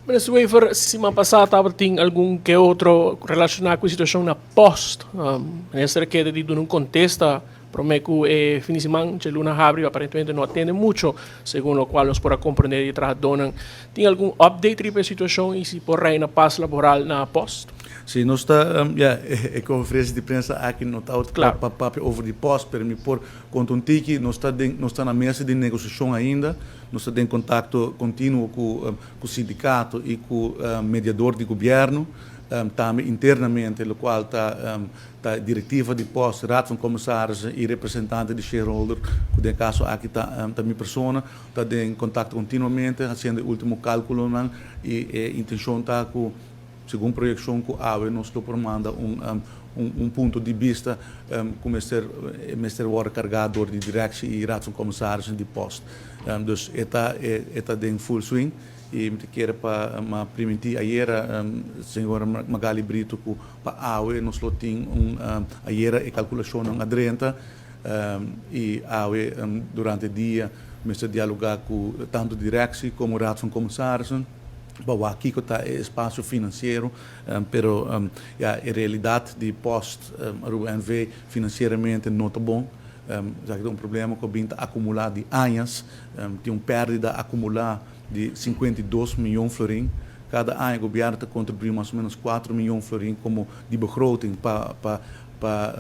Mas Waver, semana passada tinha algum que outro relacionado com a situação na post. Nessa queda de não contesta, prometo que fim de semana, de luna abre, aparentemente não atende muito, segundo o qual nós podemos compreender e tradonan. Tem algum update para a situação e se por aí na paz laboral na post? Sim, nós está, é conferência de imprensa aqui no tal Claro. papo over de post, para me pôr conta um tique, nós está na mesa de negociação ainda, nós está em contato contínuo com o sindicato e com o mediador de governo, também internamente, no qual está a diretiva de post, raad van commissaris e representante de shareholder, que no caso aqui está a minha pessoa, está em contato continuamente, fazendo o último cálculo e a intenção está com segundo projeção que a AWE nos manda ponto de vista como Mr. War carregador de direção e raad van commissaris de post. Dus está em full swing e me quero para permitir ayer senhora Magali Brito que para a AWE nos tem ayer a calculação adrenta e a AWE durante o dia me dialogar com tanto direção como raad van commissaris. Bom, aqui está o espaço financeiro, pero a realidade de post o NV financeiramente não está bom. Já que tem problema com a acumular de anos, tem uma perda acumulada de 52 milhões de florins. Cada ano o governo está contribuindo mais ou menos 4 milhões de florins como de begroting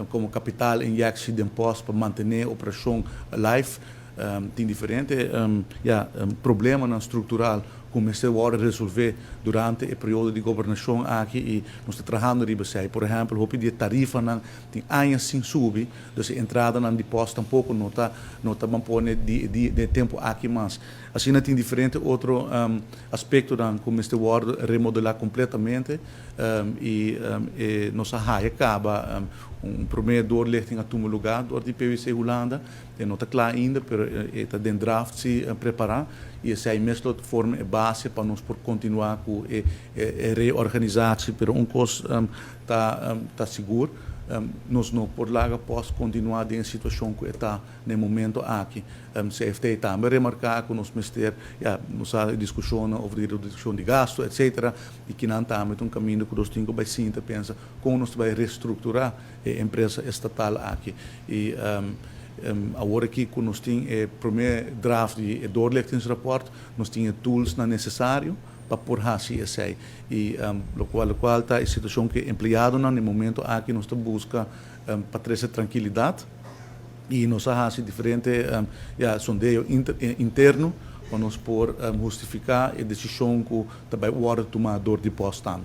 como capital injecção de imposto para manter a operação live. Tem diferente problema estrutural começou a resolver durante o período de governação aqui e nós estamos trabalhando riba sei, por exemplo, o de tarifa tem anos sem subir, então a entrada na depósito tampouco não está pondo de tempo aqui mas assim tem diferente outro aspecto dan começou a remodelar completamente e nossa raia acaba primeiro dor tem a tomar lugar dor de PVC Holanda não está claro ainda mas está dentro draft se preparar e essa é a mesma forma base para nós por continuar com a reorganização pero coisa está seguro nós não por lá posso continuar em situação que está no momento aqui CFT também remarcar que nós mister nós discussão sobre redução de gasto etc e que não também um caminho que nós temos que pensa como nós vai reestruturar a empresa estatal aqui e agora que nós temos o primeiro draft de doorlichtingsrapport, nós temos tools necessários para pôr assim essa e o qual está a situação que empregado no momento aqui nós busca para trazer tranquilidade e nós fazemos diferente sondeio interno para nós por justificar a decisão que também o tomador de posto